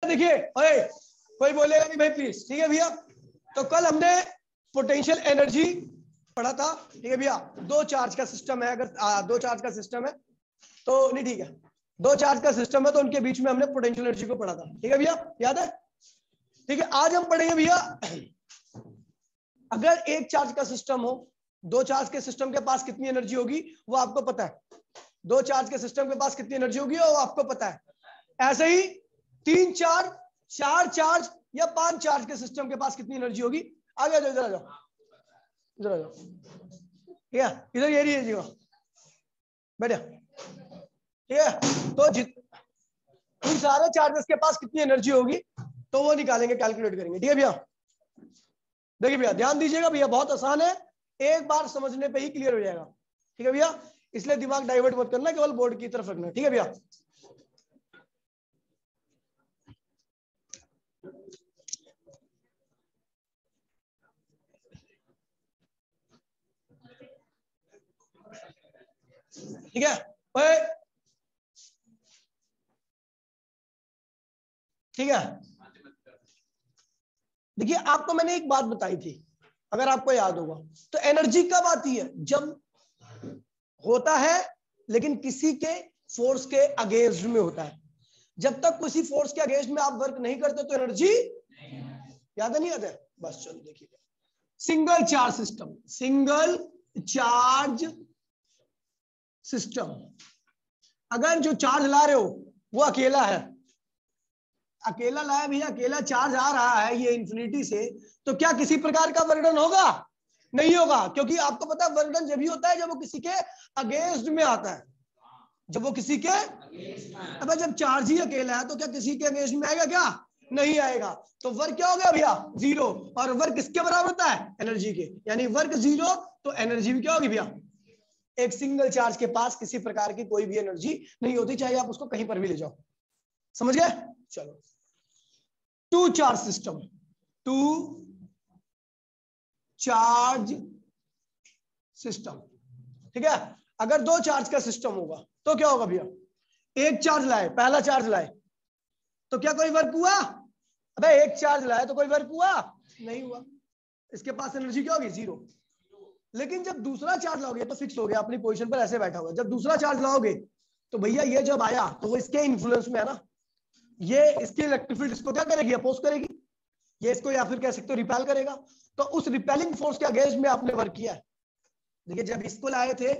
देखिए ओए कोई बोलेगा नहीं भाई प्लीज, ठीक है भैया। तो कल हमने पोटेंशियल एनर्जी पढ़ा था, ठीक है भैया। दो चार्ज का सिस्टम है, अगर दो चार्ज का सिस्टम है तो नहीं, ठीक है, दो चार्ज का सिस्टम है तो उनके बीच में हमने पोटेंशियल एनर्जी को पढ़ा था, ठीक है भैया, याद है? ठीक है, आज हम पढ़ेंगे भैया, अगर एक चार्ज का सिस्टम हो, दो चार्ज के सिस्टम के पास कितनी एनर्जी होगी वो आपको पता है। दो चार्ज के सिस्टम के पास कितनी एनर्जी होगी वो आपको पता है। ऐसे ही तीन चार, चार चार्ज या पांच चार्ज के सिस्टम के पास कितनी एनर्जी होगी। आगे आ जाओ, इधर आ जाओ, इधर आ जाओ, ठीक है, इधर ये रही है, बैठा, ठीक है। तो उन सारे चार्जेस के पास कितनी एनर्जी होगी तो वो निकालेंगे, कैलकुलेट करेंगे, ठीक है भैया। देखिए भैया ध्यान दीजिएगा भैया, बहुत आसान है, एक बार समझने पे ही क्लियर हो जाएगा, ठीक है भैया। इसलिए दिमाग डाइवर्ट मत करना, केवल बोर्ड की तरफ रखना, ठीक है भैया। ठीक है ओए, ठीक है। देखिए आपको मैंने एक बात बताई थी, अगर आपको याद होगा, तो एनर्जी कब आती है, जब होता है लेकिन किसी के फोर्स के अगेंस्ट में होता है। जब तक किसी फोर्स के अगेंस्ट में आप वर्क नहीं करते तो एनर्जी याद नहीं आता है। बस चलो देखिए, single charge system, single charge system, अगर जो चार्ज ला रहे हो वो अकेला है, अकेला लाया भैया, अकेला चार्ज आ रहा है ये इंफिनिटी से, तो क्या किसी प्रकार का वर्कडन होगा? नहीं होगा, क्योंकि आपको पता है वर्कडन जब भी होता है जब वो किसी के अगेंस्ट में आता है, जब वो किसी के, अब जब चार्ज ही अकेला है तो क्या किसी के अगेंस्ट में आएगा? क्या नहीं आएगा। तो वर्क क्या हो गया भैया? जीरो। और वर्क किसके बराबर होता है? एनर्जी के, यानी वर्क जीरो तो एनर्जी भी क्या होगी भैया? एक सिंगल चार्ज के पास किसी प्रकार की कोई भी एनर्जी नहीं होती, चाहे आप उसको कहीं पर भी ले जाओ, समझ गए? चलो, two charge system, two charge system, ठीक है। अगर दो चार्ज का सिस्टम होगा तो क्या होगा भैया? एक चार्ज लाए, पहला चार्ज लाए तो क्या कोई वर्क हुआ? अबे एक चार्ज लाए तो कोई वर्क हुआ? नहीं हुआ, इसके पास एनर्जी क्या होगी? जीरो। लेकिन जब दूसरा चार्ज लाओगे तो फिक्स हो गया, अपनी पोजीशन पर ऐसे बैठा हुआ, जब दूसरा चार्ज लाओगे तो भैया ये जब आया तो वो इसके इन्फ्लुएंस में है ना, ये इसके इलेक्ट्रिक फील्ड इसको क्या करेगी? अपोज करेगी, ये इसको या फिर कह सकते हो रिपेल करेगा। तो उस रिपेलिंग फोर्स के अगेंस्ट में आपने वर्क किया है। देखिए जब इसको लाए थे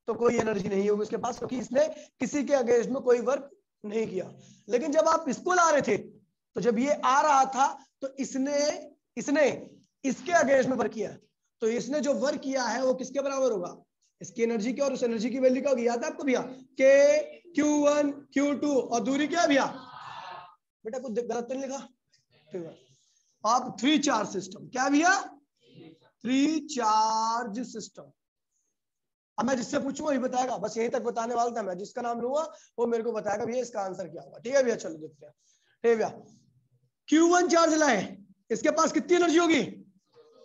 तो कोई एनर्जी नहीं होगी उसके पास, क्योंकि इसने किसी के अगेंस्ट में कोई वर्क नहीं किया। लेकिन जब आप इसको ला रहे थे तो जब ये आ रहा था तो इसने इसके अगेंस्ट में वर्क किया, तो इसने जो वर्क किया है वो किसके बराबर होगा? इसकी एनर्जी की, और उस एनर्जी की वैल्यू क्या होगी? याद है आपको भैया? के Q1 Q2, और दूरी क्या है भैया? बेटा कुछ गलत तो नहीं लिखा? ठीक है। अब थ्री चार्ज सिस्टम, क्या भैया? Three charge system. अब मैं जिससे पूछूंगा वही बताएगा, बस यहीं तक बताने वाला था मैं, जिसका नाम लूंगा वो मेरे को बताएगा भैया इसका आंसर क्या होगा, ठीक है भैया? चलो देखते हैं। ठीक है भैया, Q1 चार्ज लाए, इसके पास कितनी एनर्जी होगी?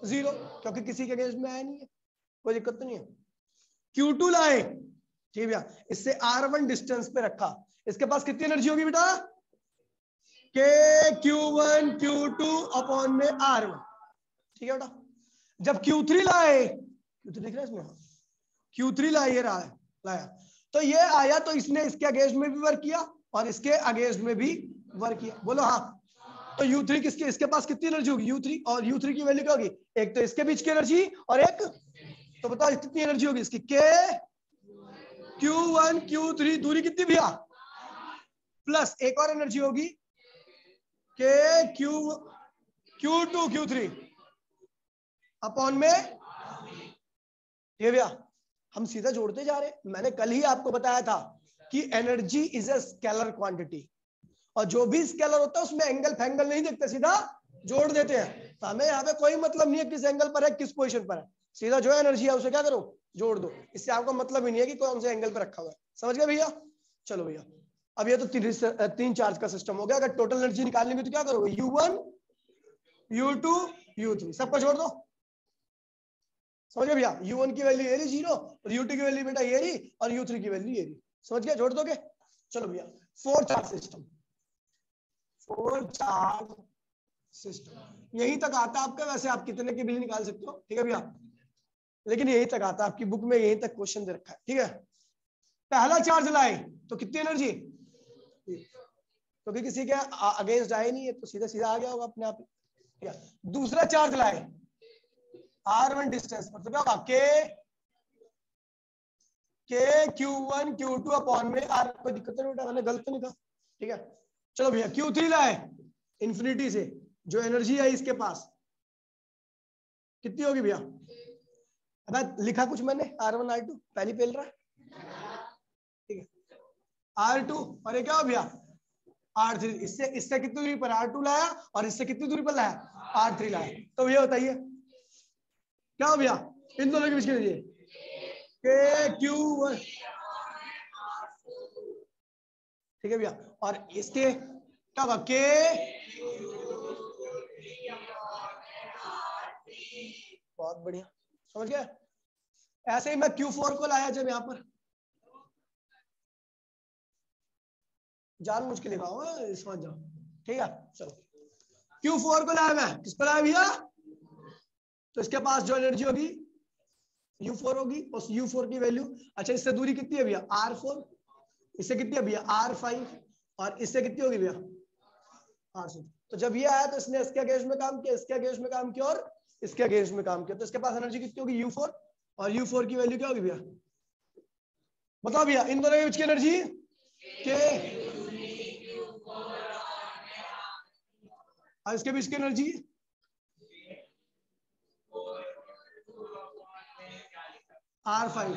जीरो, क्योंकि किसी के अगेंस्ट में आया नहीं है, कोई दिक्कत तो नहीं है। Q2 लाए, ठीक है भैया, इससे R1 डिस्टेंस पे रखा, इसके पास कितनी एनर्जी होगी बेटा? के Q1 Q2 अपॉन में R1, ठीक है बेटा। जब Q3 लाए, Q3 दिख रहा है इसमें? Q3 लाए, ये रहा है, लाया, तो ये आया तो इसने इसके अगेंस्ट में भी वर्क किया और इसके अगेंस्ट में भी वर्क किया, बोलो हाँ। तो U3 किसके, इसके पास कितनी एनर्जी होगी? U3, और U3 की वैल्यू क्या होगी? एक तो इसके बीच की एनर्जी और एक, तो बताओ कितनी एनर्जी होगी इसकी? के Q1 Q3, दूरी कितनी भैया? प्लस एक और एनर्जी होगी के Q2 Q3 अपॉन में, ये भैया हम सीधा जोड़ते जा रहे हैं। मैंने कल ही आपको बताया था कि energy is a scalar quantity, और जो भी स्केलर होता है उसमें एंगल फैंगल नहीं देखते, सीधा जोड़ देते हैं। तो हमें यहाँ पे कोई मतलब नहीं है किस एंगल पर है, किस पोजीशन पर है, सीधा जो एनर्जी है उसे क्या करो? जोड़ दो। इससे आपको मतलब ही नहीं है कि कौन से एंगल पर रखा हुआ है, समझ गए भैया? चलो भैया, अब ये तो तीन चार्ज का सिस्टम हो गया। अगर टोटल एनर्जी निकालनी तो क्या करोगे? U1 U2 U3 सबको जोड़ दो, समझ गए भैया? U1 की वैल्यू ये रही जीरो, और U2 की वैल्यू बेटा ये रही, और U3 की वैल्यू ये रही, समझ गए? जोड़ दोगे? चलो भैया, four charge system, 4 charge system. यहीं तक आता है आपका। वैसे आप कितने की भी निकाल सकते हो, ठीक है भैया, लेकिन यहीं तक आता है आपकी बुक में, यहीं तक क्वेश्चन दे रखा है, ठीक है। पहला चार्ज लाए तो कितनी एनर्जी, क्योंकि किसी के अगेंस्ट आए नहीं है तो सीधा सीधा आ गया होगा अपने आप, ठीक है। दूसरा चार्ज लाए r1 डिस्टेंस पर, तो क्या होगा के Q1 Q2 अपॉन में r। कोई दिक्कत नहीं बेटा, मैंने गलत नहीं कहा, ठीक है। चलो भैया Q3 लाए इंफिनिटी से, जो एनर्जी है इसके पास कितनी होगी भैया। अब लिखा कुछ मैंने R1 R2 पहली पेल रहा है, ठीक है। R2 और ये क्या हो भैया R3। इससे कितनी दूरी पर R2 लाया और इससे कितनी दूरी पर लाया R3 लाया। तो भैया बताइए क्या हो भैया इन दोनों के बीच के लिए के Q1, ठीक है भैया। और इसके क्या होगा के, बहुत बढ़िया, समझ गया। ऐसे ही मैं Q4 को लाया जब यहां पर, जान मुझ के लिखा हुआ समझ जाओ, ठीक है। चलो Q4 को लाया मैं, किस पर लाया भैया, तो इसके पास जो एनर्जी होगी U4 होगी, उस U4 की वैल्यू, अच्छा इससे दूरी कितनी है भैया R4, इससे कितनी है भैया R5, और इससे कितनी होगी भैया R6। तो जब ये आया तो इसने इसके अगेंस्ट में काम किया, इसके अगेंस्ट में काम किया और इसके अगेंस्ट में काम किया, तो इसके पास एनर्जी कितनी होगी U4, और U4 की वैल्यू क्या होगी भैया, बताओ भैया इन दोनों के बीच की एनर्जी के, और इसके बीच की एनर्जी R5,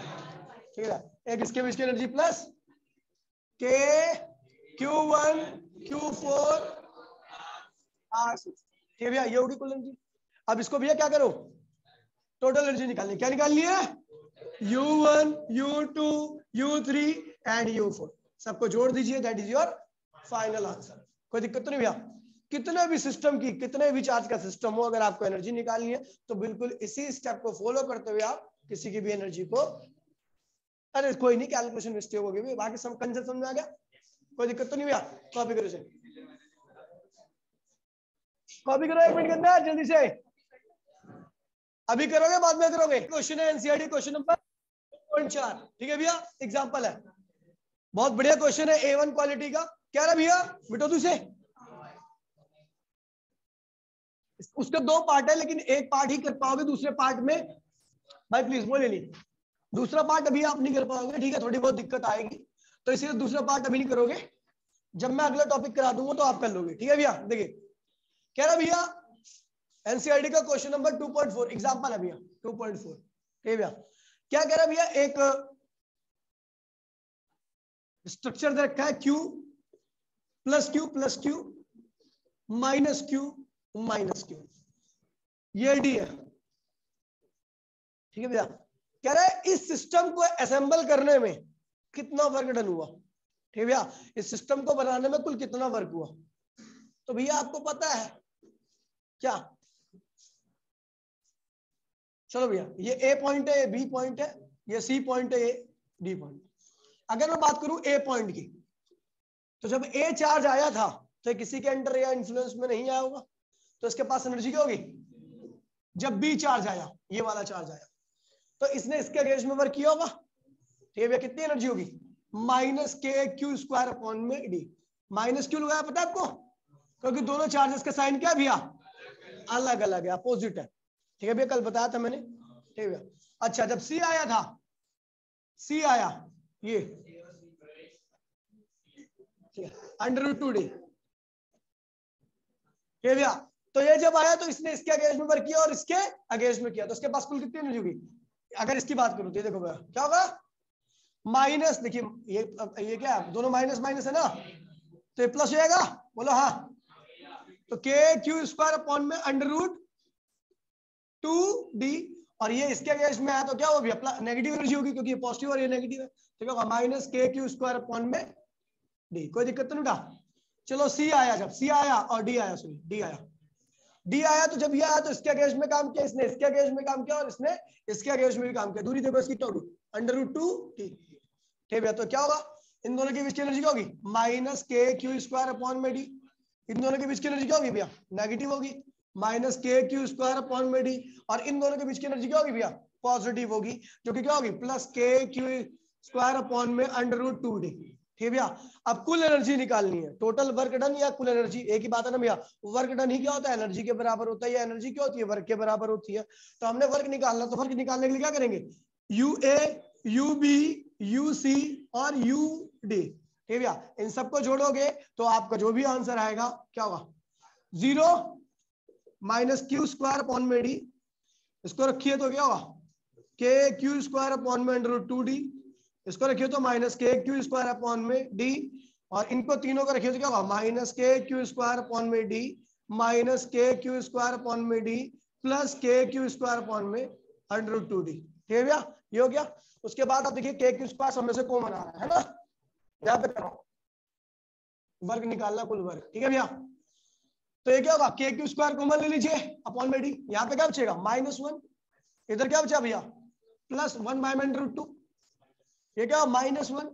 ठीक है। एक इसके बीच की एनर्जी प्लस के Q1 Q4 R6, ठीक है भैया, ये होगी कुल एनर्जी। अब इसको भैया क्या करो, टोटल एनर्जी निकालनी, क्या निकालनी है U1 U2 U3 and U4, सबको जोड़ दीजिए, that is your final answer. कोई दिक्कत तो नहीं भैया। कितने भी सिस्टम की, कितने भी चार्ज का सिस्टम हो, अगर आपको एनर्जी निकालनी है तो बिल्कुल इसी स्टेप को फॉलो करते हुए आप किसी की भी एनर्जी को, अरे कोई नहीं कैलकुलेशन मिस्टेक होगी भी, बाकी सब कंसेप्ट समझ आ गया, कोई दिक्कत तो नहीं भैया। कॉपी करो, कॉपी करो 1 मिनट के अंदर जल्दी से, अभी करोगे बाद में करोगे। क्वेश्चन है एनसीईआरटी क्वेश्चन नंबर 4, ठीक है भैया, एग्जांपल है, बहुत बढ़िया क्वेश्चन है A1 क्वालिटी का। क्या रहा भैया मिटो तू से, उसके 2 पार्ट है लेकिन एक पार्ट ही कर पाओगे, दूसरे पार्ट में भाई प्लीज बोले नहीं, दूसरा पार्ट अभी आप नहीं कर पाओगे, ठीक है, थोड़ी बहुत दिक्कत आएगी, तो इसलिए दूसरा पार्ट अभी नहीं करोगे, जब मैं अगला टॉपिक करा दूंगा तो आप कर लोगे, ठीक है भैया। देखिए कह रहा भैया एनसीईआरटी का क्वेश्चन नंबर 2.4 एग्जांपल है भैया 2.4, ठीक है भैया। क्या कह रहा भैया, एक स्ट्रक्चर दे रखा है Q plus Q minus Q, ये D है, ठीक है भैया। कह रहा है इस सिस्टम को असेंबल करने में कितना वर्क डन हुआ, ठीक है भैया, इस सिस्टम को बनाने में कुल कितना वर्क हुआ। तो भैया आपको पता है क्या, चलो भैया ये A पॉइंट है, ये B पॉइंट है, ये C पॉइंट है, ये D पॉइंट। अगर मैं बात करूं A पॉइंट की, तो जब A चार्ज आया था तो किसी के अंडर या इन्फ्लुएंस में नहीं आया होगा, तो इसके पास एनर्जी क्या होगी। जब B चार्ज आया, ये वाला चार्ज आया, तो इसने इसके अगेंस्ट में वर्क किया होगा, ठीक है भैया, कितनी एनर्जी होगी माइनस KQ² अपॉन में D। माइनस क्यों लगाया पता है आपको, क्योंकि दोनों चार्जेस का साइन क्या है भैया अलग अलग है, अपोजिट है, ठीक है भैया, कल बताया था मैंने, ठीक है भैया। अच्छा जब C आया था, C आया ये √2D, ठीक है भैया, तो ये जब आया तो इसने इसके अगेंस्ट में वर्क किया और इसके अगेंस्ट में किया, तो इसके पास कुल कितनी एनर्जी होगी। अगर इसकी बात करूं तो देखो भैया क्या होगा, माइनस, देखिए ये क्या है, दोनों माइनस माइनस है ना, तो ये प्लस हो जाएगा, बोलो हाँ, तो KQ² अपॉन में √2D, और ये इसके अगेंस्ट में आया तो क्या होगी नेगेटिव एनर्जी होगी, क्योंकि ये पॉजिटिव और ये नेगेटिव है, तो क्या होगा माइनस KQ² अपॉन में D। कोई दिक्कत तो नहीं था। चलो C आया, जब C आया और D आया, सॉरी D आया, तो जब ये आया तो इसके अगेंस्ट में काम किया, इसने इसके अगेंस्ट में काम किया और इसने इसके अगेंस्ट में भी काम किया, दूरी देखो इसकी क्या होगी √2D, ठीक है। तो क्या होगा इन दोनों के बीच की एनर्जी क्या होगी माइनस KQ² अपॉन में D। इन दोनों के बीच की एनर्जी क्या होगी भैया? नेगेटिव होगी, माइनस के क्यू स्क्वायर अपॉन में डी। और इन दोनों के बीच की एनर्जी क्या होगी भैया? पॉजिटिव होगी, जो कि क्या होगी? प्लस के क्यू स्क्वायर अपॉन में अंडर रूट 2d। ठीक है भैया। अब कुल एनर्जी निकालनी है, टोटल वर्क डन या कुल एनर्जी, एक ही बात है ना भैया। वर्क डन ही क्या होता है? एनर्जी के बराबर होता है, या एनर्जी क्या होती है? वर्क के बराबर होती है। तो हमने वर्क निकालना, तो वर्क निकालने के लिए क्या करेंगे? U A, U B, U C और यू डी। ठीक है भैया। इन सबको जोड़ोगे तो आपका जो भी आंसर आएगा क्या होगा? 0 माइनस क्यू स्क्वायर अपॉन में डी, इसको रखिए तो क्या होगा? के क्यू स्क्वायर अपॉन में अंडर रूट 2d, इसको रखिए तो माइनस के क्यू स्क्वायर अपॉन में डी, और इनको तीनों को रखिए तो क्या होगा? माइनस के क्यू स्क्वायर अपॉन में डी माइनस के क्यू स्क्वायर अपॉन में डी प्लस के क्यू स्क्वायर अपॉन में अंडर रूट 2d। ठीक है भैया, ये हो गया। उसके बाद आप देखिए के क्यू स्क्वायर सब में से कॉमन आ रहा है ना, यहाँ पे करो वर्ग निकालना, कुल वर्ग। ठीक है भैया। तो ये क्या होगा? के क्यू स्क्वायर कॉमन ले लीजिए अपॉन में डी, यहाँ पे क्या बचेगा? -1, इधर क्या बचा भैया? +1 बाय में रूट 2, ये क्या? -1,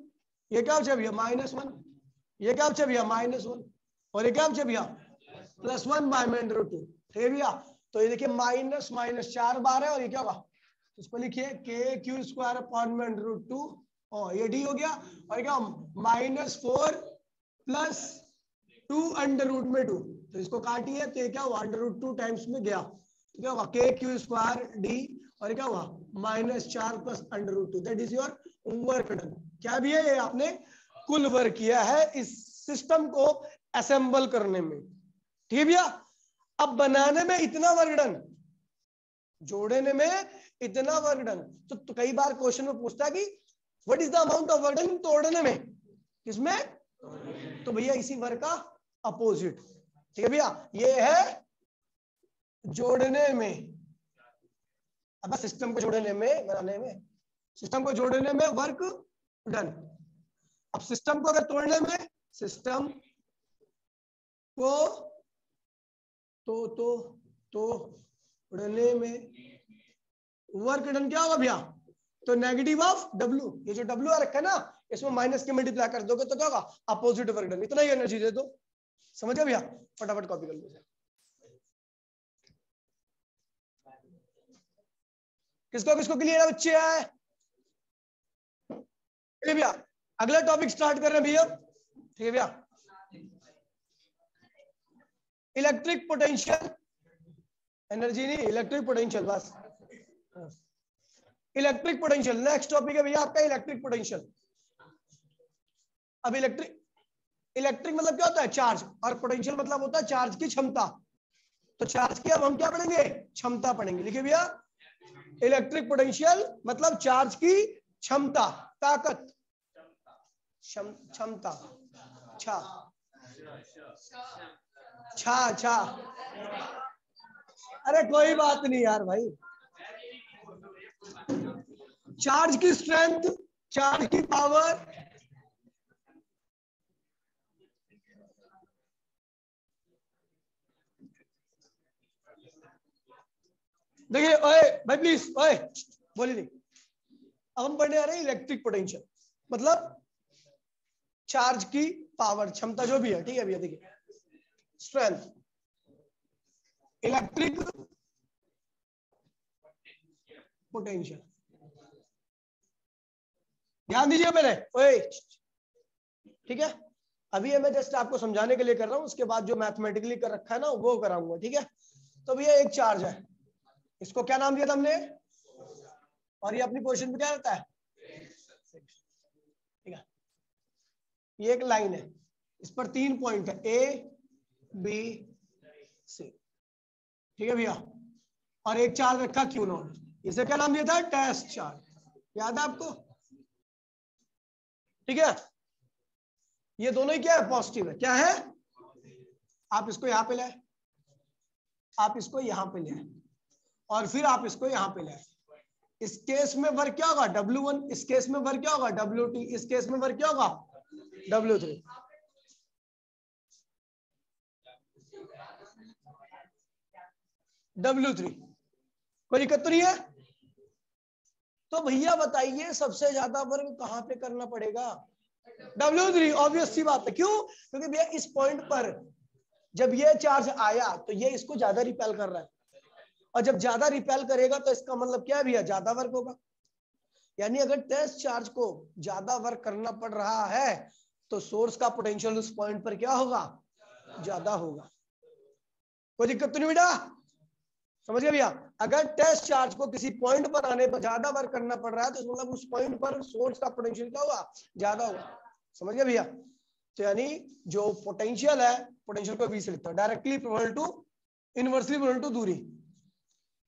ये क्या बचा भैया? -1, ये क्या बचा भैया? -1, और ये क्या बचा भैया? +1 बाय में रूट 2। ठीक है भैया। तो ये देखिए माइनस माइनस 4 बार है, और ये क्या होगा? इसको लिखिए के क्यू स्क्वायर अपॉन में रूट 2, और ये डी हो गया, और क्या? -4 + 2 अंडर रूट में 2, तो इसको काटिए तो ये क्या हुआ? अंडर रूट 2 टाइम्स में गया, तो क्या होगा? के क्यू स्क्वायर डी, और क्या हुआ? -4 + under root 2, that is your work done. क्या भी है? ये आपने कुल वर्क किया है इस सिस्टम को असेंबल करने में। ठीक है भैया। अब बनाने में इतना वर्क डन, जोड़ने में इतना वर्क डन, तो कई बार क्वेश्चन में पूछता है कि what is the amount of work done तोड़ने में? किसमें? तो भैया इसी वर्क का अपोजिट। ठीक है भैया, ये है जोड़ने में। अब सिस्टम को जोड़ने में, बनाने में, सिस्टम को जोड़ने में वर्क डन। अब सिस्टम को अगर तोड़ने में, सिस्टम को तोड़ने में वर्क डन क्या होगा भैया? तो नेगेटिव ऑफ डब्ल्यू, ये जो डब्ल्यू आ रखा है ना, इसमें माइनस के मल्टीप्लाई कर दोगे तो क्या होगा? Opposite work done. इतना ही एनर्जी दे दो, समझ गए भैया? फटाफट कॉपी कर लो। किसको किसको क्लियर है बच्चे? है भैया। अगला टॉपिक स्टार्ट कर रहे हैं भैया। ठीक है भैया। इलेक्ट्रिक पोटेंशियल, एनर्जी नहीं, इलेक्ट्रिक पोटेंशियल, बस इलेक्ट्रिक पोटेंशियल। नेक्स्ट टॉपिक है भैया आपका इलेक्ट्रिक पोटेंशियल। अब इलेक्ट्रिक मतलब क्या होता है? चार्ज, और पोटेंशियल मतलब होता है चार्ज की क्षमता। तो चार्ज की अब हम क्या पढ़ेंगे? क्षमता पढ़ेंगे। लिखिए भैया, इलेक्ट्रिक पोटेंशियल मतलब चार्ज की क्षमता, ताकत, क्षमता, छा छा छा अरे कोई बात नहीं यार भाई। चार्ज की स्ट्रेंथ, चार्ज की पावर, देखिए ओए भाई प्लीज, ओए बोलिए नहीं। अब हम पढ़ने आ रहे हैं इलेक्ट्रिक पोटेंशियल, मतलब चार्ज की पावर, क्षमता, जो भी है। ठीक है भैया। देखिए स्ट्रेंथ, इलेक्ट्रिक पोटेंशियल, ध्यान दीजिए मेरे ओए। ठीक है, अभी मैं जस्ट आपको समझाने के लिए कर रहा हूं, उसके बाद जो मैथमेटिकली कर रखा है ना वो कराऊंगा। ठीक है। तो भैया एक चार्ज है, इसको क्या नाम दिया था हमने? और ये अपनी पोजीशन पे क्या रहता है? ठीक है। ये एक लाइन है, इस पर 3 पॉइंट है, ए बी सी। ठीक है भैया। और एक चार्ज रखा Q0, इसे क्या नाम दिया था? टेस्ट चार्ज, याद है आपको? ठीक है। ये दोनों ही क्या है? पॉजिटिव है। क्या है? आप इसको यहां पे लाए, आप इसको यहां पे ले, और फिर आप इसको यहां पे लाए। इस केस में वर्क क्या होगा? W1, इस केस में वर्क क्या होगा? W2, इस केस में वर्क क्या होगा? W3। W3, कोई दिक्कत तो नहीं है? तो भैया बताइए सबसे ज्यादा वर्क कहां पे करना पड़ेगा? W3, ऑब्वियस सी बात है। क्यों? क्योंकि भैया इस पॉइंट पर जब ये चार्ज आया तो ये इसको ज्यादा रिपेल कर रहा है, और जब ज्यादा रिपेल करेगा तो इसका मतलब क्या है भैया, ज्यादा वर्क होगा। यानी अगर टेस्ट चार्ज को ज्यादा वर्क करना पड़ रहा है तो सोर्स का पोटेंशियल उस पॉइंट पर क्या होगा, ज्यादा होगा। कोई दिक्कत तो नहीं बेटा, समझ गए भैया। अगर टेस्ट चार्ज को किसी पॉइंट पर आने पर ज्यादा वर्क करना पड़ रहा है तो मतलब उस पॉइंट पर सोर्स का पोटेंशियल क्या होगा, ज्यादा होगा। समझ गए भैया। तो यानी जो पोटेंशियल है, पोटेंशियल को V से लिखता है, directly proportional to, inversely proportional to दूरी।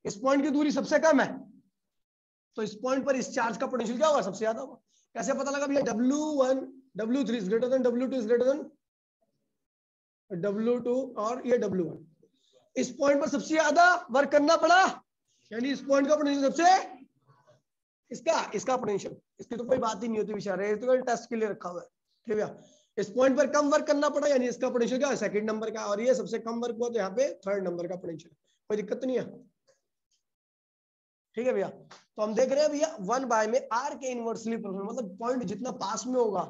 इस पॉइंट की दूरी सबसे कम है तो इस पॉइंट पर इस चार्ज का पोटेंशियल क्या होगा, सबसे ज्यादा होगा। कैसे पता लगा भैया, W1 W3 is greater than W2 is greater than W2 और ये W1। इस पॉइंट पर सबसे ज्यादा वर्क करना पड़ा, यानी इस पॉइंट का पोटेंशियल सबसे, इसका पोटेंशियल, इसकी तो कोई बात ही नहीं होती बेचारे, तो टेस्ट के लिए रखा हुआ है। ठीक है, इस पॉइंट पर कम वर्क करना पड़ा, यानी इसका पोटेंशियल क्या है, सेकंड नंबर का, और ये सबसे कम वर्क हुआ तो यहाँ पे थर्ड नंबर का पोटेंशियल। कोई दिक्कत तो नहीं है। ठीक है भैया। तो हम देख रहे हैं भैया 1 बाय में R के इनवर्सली प्रोपोर्शनल, मतलब पॉइंट जितना पास में होगा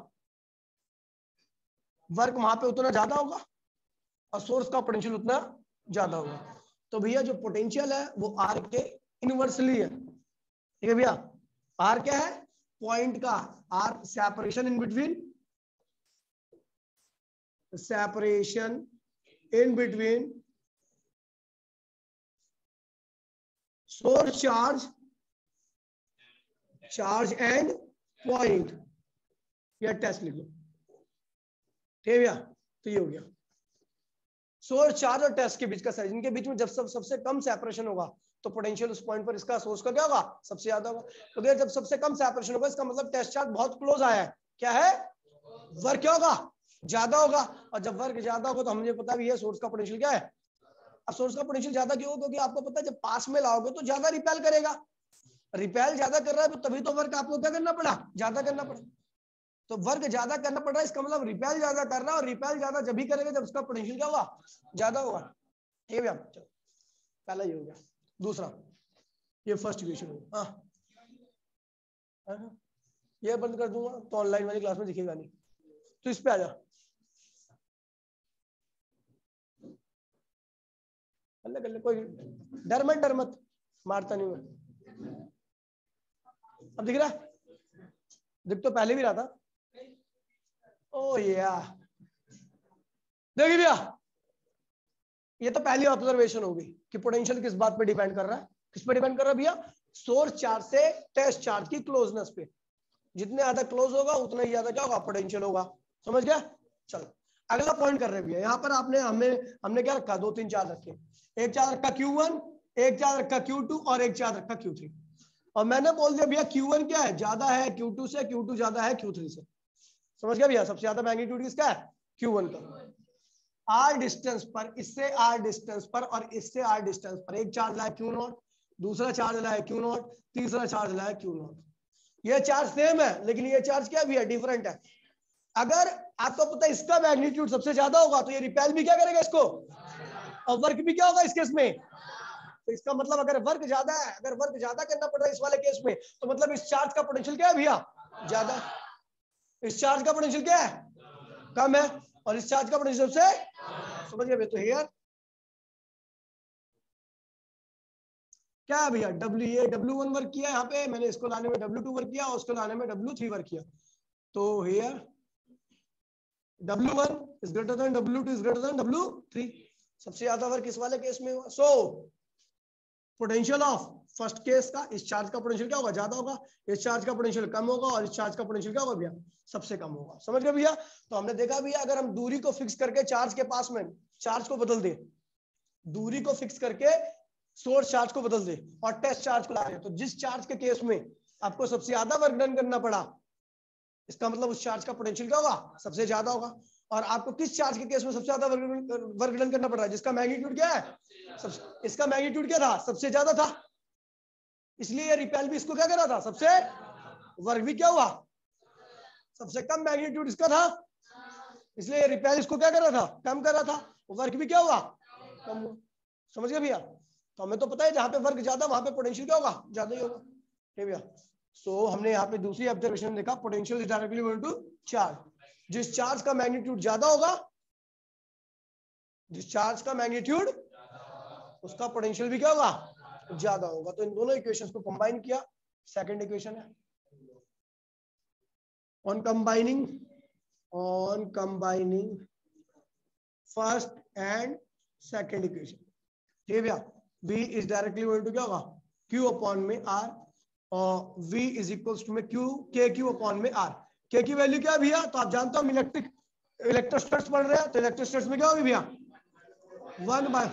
वर्क वहां पे उतना ज्यादा होगा और सोर्स का पोटेंशियल उतना ज्यादा होगा। तो भैया जो पोटेंशियल है वो R के इनवर्सली है। ठीक है भैया। R क्या है, पॉइंट का, R separation in between source charge and point, या टेस्ट लिख लो। ठीक है भैया। तो ये हो गया सोर्स चार्ज और टेस्ट के बीच का साइज, इनके बीच में जब सबसे कम सेपरेशन होगा तो पोटेंशियल उस पॉइंट पर इसका सोर्स का क्या होगा, सबसे ज्यादा होगा। तो देखिए जब सबसे कम सेपरेशन होगा इसका मतलब टेस्ट चार्ज बहुत क्लोज आया है, क्या है, वर्क क्या होगा, ज्यादा होगा। और जब वर्क ज्यादा होगा तो हमें पता भी है सोर्स का पोटेंशियल क्या है। अब सोर्स का पोटेंशियल ज्यादा क्यों, क्योंकि आपको पता है जब पास में लाओगे तो ज्यादा रिपेल करेगा, रिपेल ज्यादा कर रहा है तो तभी तो वर्क आपको क्या करना पड़ा, ज्यादा करना पड़ा। तो वर्क ज्यादा करना पड़ रहा है, इसका मतलब रिपेल ज्यादा कर रहा है, और रिपेल ज्यादा जब भी करेगा जब उसका पोटेंशियल क्या होगा, ज्यादा होगा। ठीक है भैया। पहला ये हो गया। दूसरा, ये फर्स्ट इक्वेशन होगा। हाँ, ये बंद कर दूंगा तो ऑनलाइन वाली क्लास में दिखेगा नहीं, तो इस पे आ जा। अल्लाह कोई डर मत, मारता नहीं मैं। अब दिख रहा है, दिख तो पहले भी रहा था। ओ या देखिए भैया, ये तो पहली ऑब्जर्वेशन होगी कि पोटेंशियल किस बात पे डिपेंड कर रहा है, किस पे डिपेंड कर रहा है भैया, सोर्स चार्ज से टेस्ट चार्ज की क्लोजनेस पे। जितने ज्यादा क्लोज होगा उतना ही ज्यादा क्या होगा, पोटेंशियल होगा। समझ गया। चलो अगला पॉइंट कर रहे भैया, यहाँ पर हमने क्या रखा, 2 3 चार्ज रखे, एक चार्ज रखा Q1, एक चार्ज रखा Q2 और एक चार्ज रखा Q3। और मैंने बोल दिया भैया Q1 क्या है, ज्यादा है Q2 से, Q2 ज्यादा है Q3 से। समझ गया भैया, सबसे ज्यादा मैग्नीट्यूड किसका है, Q1 का। R डिस्टेंस पर, इससे R डिस्टेंस पर और इससे R डिस्टेंस पर एक चार्ज लाया Q0, दूसरा चार्ज लाया Q0, तीसरा चार्ज लाया Q0। ये चार्ज सेम है लेकिन ये चार्ज क्या भी है, डिफरेंट है। अगर आपको पता है इसका मैग्नीट्यूड सबसे ज्यादा होगा तो ये रिपेल भी क्या करेगा इसको, और वर्क भी क्या होगा इस केस में। तो इसका मतलब अगर वर्क ज्यादा है, अगर वर्क ज्यादा करना पड़ रहा है इस वाले केस में, तो मतलब इस चार्ज का पोटेंशियल क्या है भैया, ज्यादा। इस चार्ज का पोटेंशियल क्या है, कम है, और इस चार्ज का पोटेंशियल से, समझ गए। तो हियर क्या है भैया, ये W1 वर्क किया यहाँ पे, मैंने इसको लाने में W2 वर्क किया और उसको लाने में W3 वर्क किया। तो here W1 is greater than W2 is greater than W3, सबसे ज्यादा वर्क इस वाले केस में हुआ। So potential of first case का, इस चार्ज का पोटेंशियल क्या होगा, ज्यादा होगा, इस चार्ज का पोटेंशियल कम होगा, और इस चार्ज का पोटेंशियल क्या होगा भैया, सबसे कम होगा। समझ गए भैया। तो हमने देखा भैया अगर हम दूरी को फिक्स करके चार्ज के पास में चार्ज को बदल दे, दूरी को फिक्स करके सोर्स चार्ज को बदल दे और टेस्ट चार्ज को ला दे, तो जिस चार्ज के केस में आपको सबसे ज्यादा वर्क डन करना पड़ा, इसका मतलब उस चार्ज का पोटेंशियल क्या होगा, सबसे ज्यादा होगा। और आपको किस चार्ज के केस में सबसे ज्यादा वर्क डन करना पड़ रहा है, जिसका मैग्नीट्यूड क्या है, इसका मैग्नीट्यूड क्या था, सबसे ज्यादा था, इसलिए ये रिपेल भी इसको क्या कर रहा था, सबसे, वर्क भी क्या हुआ, सबसे कम मैग्नीट्यूड इसका था, इसलिए ये रिपेल इसको क्या कर रहा था, कम कर रहा था, वर्क भी क्या हुआ, कम हुआ। समझ गए भैया। तो हमें तो पता है जहां पे वर्क ज्यादा वहां पे पोटेंशियल क्या होगा, ज्यादा ही होगा। ठीक भैया। सो हमने यहाँ पे दूसरी ऑब्जर्वेशन देखा, potential is directly equal to charge, जिस चार्ज का मैग्नीट्यूड ज्यादा होगा जिस चार्ज का मैग्नीट्यूड उसका पोटेंशियल भी क्या होगा, ज्यादा होगा। तो इन दोनों इक्वेशंस को कंबाइन किया, सेकंड इक्वेशन है। On combining first and second equation, ठीक है भैया, V is directly equal to क्या होगा, Q अपॉन में R, और V इज इक्वल्स टू में KQ अपॉन में R। K की वैल्यू क्या है भैया, तो आप जानते हो हम इलेक्ट्रोस्टैटिक्स पढ़ रहे हैं, तो इलेक्ट्रोस्टैटिक्स में क्या होगी भैया 1/,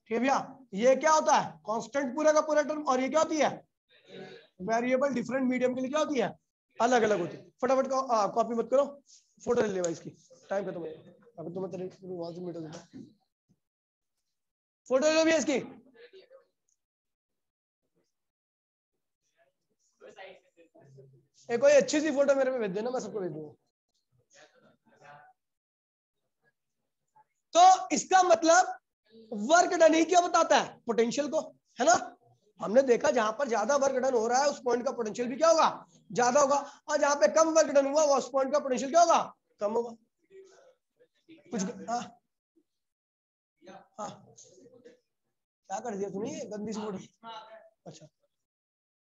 ठीक है भैया। ये क्या होता है, कांस्टेंट पूरा का पूरा टर्म, और ये क्या होती है वेरिएबल, डिफरेंट मीडियम के लिए क्या होती है, अलग अलग होती है। फटाफट कॉपी मत करो, फोटो ले ले भाई इसकी, टाइम खत्म हो गया। अभी तुम्हें तेरे मीटर देता, फोटो ले लो भैया इसकी। एक कोई अच्छी सी फोटो मेरे में भेज देना, मैं सबको भेज दूंगा। तो इसका मतलब वर्क डन ही क्या बताता है, पोटेंशियल को, है ना। हमने देखा जहां पर ज्यादा वर्क डन हो रहा है उस पॉइंट का पोटेंशियल भी क्या होगा, ज्यादा होगा, और जहां पे कम वर्क डन हुआ उस पॉइंट का पोटेंशियल क्या होगा, कम होगा। कुछ क्या कर दिया तूने, गंदी सी फोटो। अच्छा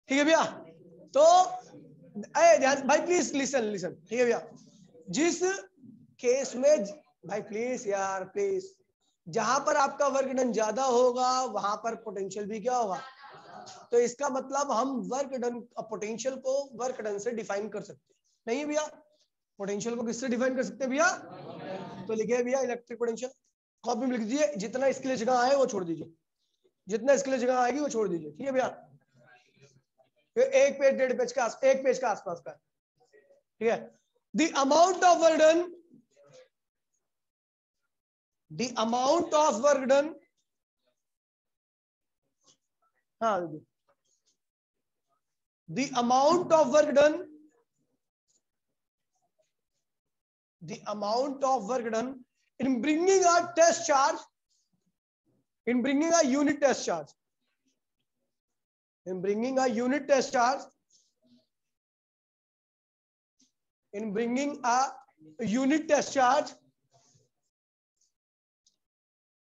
ठीक है भैया, तो ध्यान भाई, प्लीज लिसन, ठीक है भैया। जिस केस में भाई प्लीज यार प्लीज, जहां पर आपका वर्क डन ज्यादा होगा वहां पर पोटेंशियल भी क्या होगा। तो इसका मतलब हम वर्क डन पोटेंशियल को वर्क डन से डिफाइन कर सकते हैं, नहीं भैया, पोटेंशियल को किससे डिफाइन कर सकते हैं भैया, तो लिखे भैया इलेक्ट्रिक पोटेंशियल, कॉपी में लिख दीजिए, जितना इसके लिए जगह आए वो छोड़ दीजिए, जितना इसके लिए जगह आएगी वो छोड़ दीजिए, ठीक है भैया। एक पेज 1.5 पेज का, एक पेज का आसपास का, ठीक है। The amount of work done, the amount of work done, हाँ, the amount of work done, the amount of work done in bringing a test charge, in bringing a unit test charge, in bringing a unit test charge, in bringing a unit test charge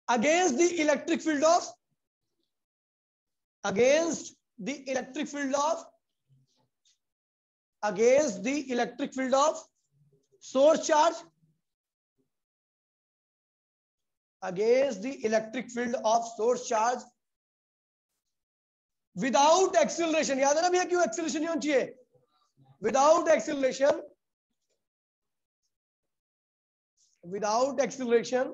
against the electric field of, against the electric field of, against the electric field of source charge, against the electric field of source charge without acceleration, याद है ना भैया क्यों acceleration नहीं होनी चाहिए, without acceleration, without acceleration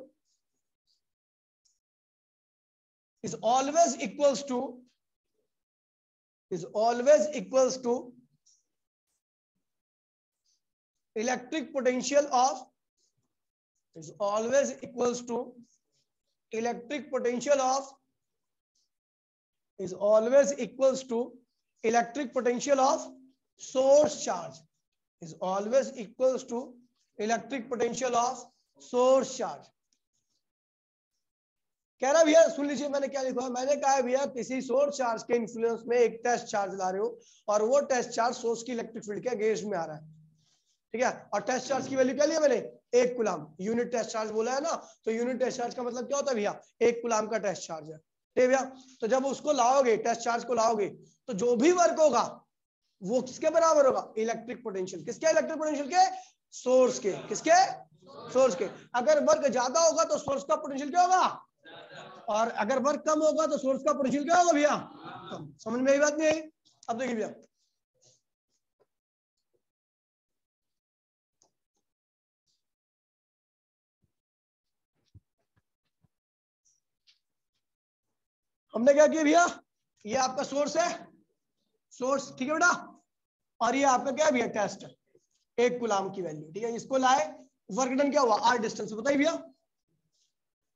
is always equals to, is always equals to electric potential of, is always equals to electric potential of, is always equals to electric potential of source charge, is always equals to electric potential of source charge। कह रहा भैया सुन लीजिए मैंने क्या लिखा है, मैंने कहा है भैया किसी सोर्स चार्ज के इन्फ्लुएंस में एक टेस्ट चार्ज ला रहे हो और वो टेस्ट चार्ज सोर्स की इलेक्ट्रिक फील्ड के अगेंस्ट में आ रहा है, ठीक है, और टेस्ट चार्ज की वैल्यू क्या लिया मैंने 1 कूलम, यूनिट टेस्ट चार्ज बोला है ना, तो यूनिट टेस्ट चार्ज का मतलब क्या होता है भैया 1 कूलम का टेस्ट चार्ज है, ठीक है भैया। तो जब उसको लाओगे टेस्ट चार्ज को लाओगे तो जो भी वर्क होगा वो किसके बराबर होगा, इलेक्ट्रिक पोटेंशियल, किसके, इलेक्ट्रिक पोटेंशियल के, सोर्स के, किसके, सोर्स के। अगर वर्क ज्यादा होगा तो सोर्स का पोटेंशियल क्या होगा, और अगर वर्क कम होगा तो सोर्स का पोटेंशियल क्या होगा भैया, कम। समझ में आई बात नहीं आई। अब देखिए भैया हमने क्या किया भैया, ये आपका सोर्स है, सोर्स, ठीक है बेटा, और ये आपका क्या है भैया टेस्ट है, 1 कूलम की वैल्यू, ठीक है, इसको लाए, वर्क डन क्या हुआ r डिस्टेंस, बताइए भैया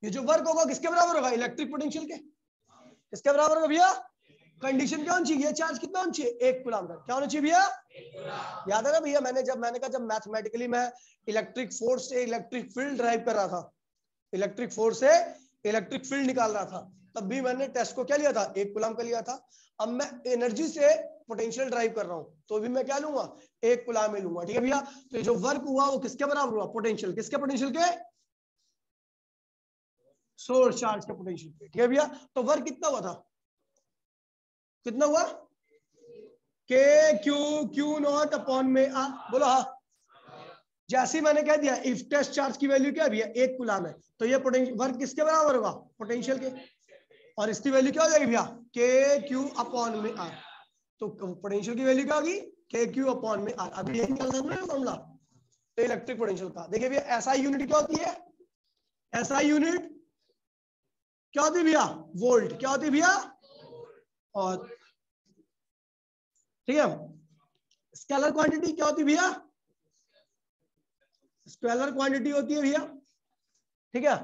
ये जो वर्क होगा किसके बराबर होगा, इलेक्ट्रिक पोटेंशियल के, किसके बराबर होगा भैया, कंडीशन क्या होनी चाहिए, चार्ज कितना होना चाहिए 1 कूलम का, क्या होना चाहिए भैया, याद है ना भैया मैंने कहा जब मैथमेटिकली मैं इलेक्ट्रिक फोर्स से इलेक्ट्रिक फील्ड ड्राइव कर रहा था, इलेक्ट्रिक फोर्स से इलेक्ट्रिक फील्ड निकाल रहा था, तब भी मैंने टेस्ट को क्या लिया था 1 कूलम का लिया था। अब मैं एनर्जी से पोटेंशियल ड्राइव कर रहा हूं तो भी मैं क्या लूंगा 1 कूलम में लूंगा, ठीक है भैया। तो जो वर्क हुआ वो किसके बराबर हुआ, पोटेंशियल, किसके पोटेंशियल के, सोर्स चार्ज का पोटेंशियल पे। ठीक है भैया, तो वर्क कितना हुआ था, कितना हुआ, के क्यू नॉट अपॉन में आर, बोलो हाँ। जैसे मैंने कह दिया इफ टेस्ट चार्ज की वैल्यू क्या है भैया, 1 कूलम है, तो ये पोटेंशियल वर्क किसके बराबर होगा, पोटेंशियल के, और इसकी वैल्यू क्या हो जाएगी भैया, के क्यू अपॉन में आर। तो पोटेंशियल की वैल्यू क्या होगी, के क्यू अपॉन में आर। अभी यही निकल रहा है फॉर्मूला तो इलेक्ट्रिक पोटेंशियल का। देखिए भैया एसआई यूनिट क्या होती है, एसआई यूनिट क्या होती है भैया, वोल्ट, क्या होती है भैया, और ठीक है स्केलर क्वांटिटी क्या होती है भैया, स्केलर क्वांटिटी होती है भैया। ठीक है,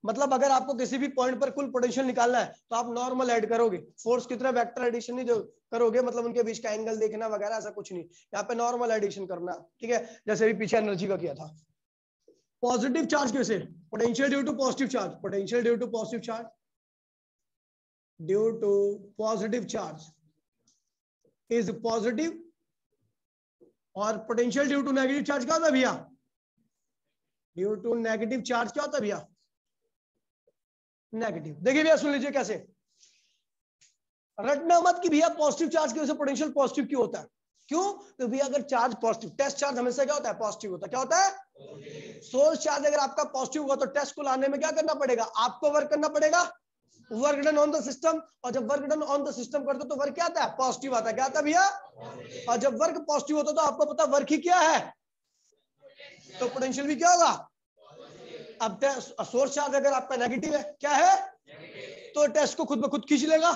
मतलब अगर आपको किसी भी पॉइंट पर कुल पोटेंशियल निकालना है तो आप नॉर्मल ऐड करोगे, फोर्स की तरह वेक्टर एडिशन नहीं जो करोगे, मतलब उनके बीच का एंगल देखना वगैरह ऐसा कुछ नहीं, यहाँ पे नॉर्मल एडिशन करना। ठीक है, जैसे भी पीछे एनर्जी का किया था। पॉजिटिव चार्ज कैसे, potential due to positive charge, potential due to positive charge, due to positive charge is positive, और potential due to negative charge क्या होता है भैया, ड्यू टू नेगेटिव चार्ज क्या होता है भैया, नेगेटिव। देखिए भैया सुन लीजिए कैसे, रटना मत कि भैया पॉजिटिव चार्ज की वजह से पोटेंशियल पॉजिटिव क्यों होता है, क्यों, तो भैया अगर चार्ज पॉजिटिव, टेस्ट चार्ज हमेशा क्या होता है, पॉजिटिव होता है, क्या होता है, सोर्स चार्ज अगर आपका पॉजिटिव हुआ तो टेस्ट को लाने में क्या करना पड़ेगा, आपको वर्क करना पड़ेगा, work done on the system, और जब work done on the system करते तो वर्क क्या आता है, पॉजिटिव आता है, क्या आता है भैया, और जब वर्क पॉजिटिव होता तो आपको पता वर्क ही क्या है, तो पोटेंशियल भी क्या होगा। अब सोर्स चार्ज अगर आपका नेगेटिव है, क्या है, तो टेस्ट को खुद ब खुद खींच लेगा,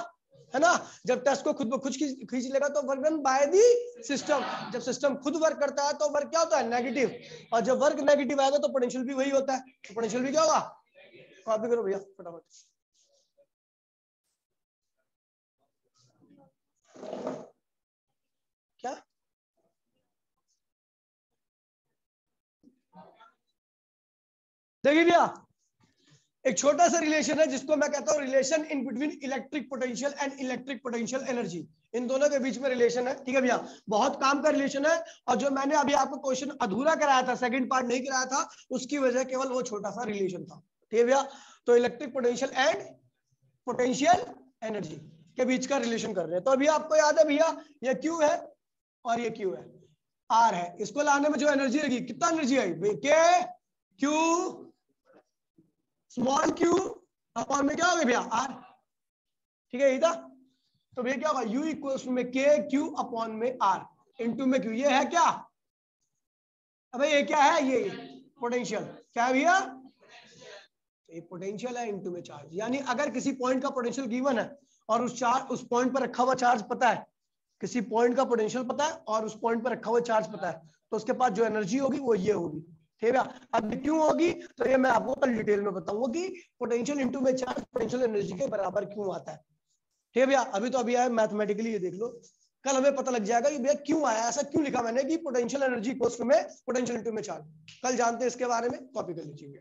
है ना, जब टेस्ट को खुद ब खुद खींच लेगा तो work done by the system, जब सिस्टम खुद वर्क करता है तो वर्क क्या होता है, नेगेटिव, और जब वर्क नेगेटिव आएगा तो पोटेंशियल भी वही होता है, तो पोटेंशियल भी क्या होगा, कॉपी करो भैया फटाफट। क्या देखिए भैया एक छोटा सा रिलेशन है जिसको मैं कहता हूं relation in between electric potential and electric potential energy, इन दोनों के बीच में रिलेशन है। ठीक है भैया, बहुत काम का रिलेशन है, और जो मैंने अभी आपको क्वेश्चन अधूरा कराया था, सेकंड पार्ट नहीं कराया था, उसकी वजह केवल वो छोटा सा रिलेशन था। ठीक है भैया, तो electric potential and potential energy के बीच का रिलेशन कर रहे हैं। तो अभी आपको याद है भैया ये क्यू है और ये क्यू है, आर है, इसको लाने में जो एनर्जी लगी, कितना एनर्जी आई, के क्यू स्मॉल क्यू अपॉन में क्या हो गया भैया, आर। ठीक है, यही था, तो भैया क्या होगा, यू इक्वल्स में के क्यू अपॉन में आर इंटू में क्यू, ये है क्या, अबे ये क्या है, ये पोटेंशियल, क्या है भैया, ये पोटेंशियल है इंटू में चार्ज। यानी अगर किसी पॉइंट का पोटेंशियल गिवन है और उस पॉइंट पर रखा हुआ चार्ज पता है, किसी पॉइंट का पोटेंशियल पता है और उस पॉइंट पर रखा हुआ चार्ज पता है, तो उसके पास जो एनर्जी होगी वो ये होगी। ठीक है, अब क्यों होगी तो ये मैं आपको कल डिटेल में बताऊंगा कि पोटेंशियल इनटू में चार्ज पोटेंशियल एनर्जी के बराबर क्यों आता है। ठीक है भैया, अभी तो अभी आया मैथमेटिकली, ये देख लो, कल हमें पता लग जाएगा कि भैया क्यों आया, ऐसा क्यों लिखा मैंने कि पोटेंशियल एनर्जी इक्वल्स टू में पोटेंशियल इनटू में चार्ज, कल जानते हैं इसके बारे में, कॉपी कर लीजिए।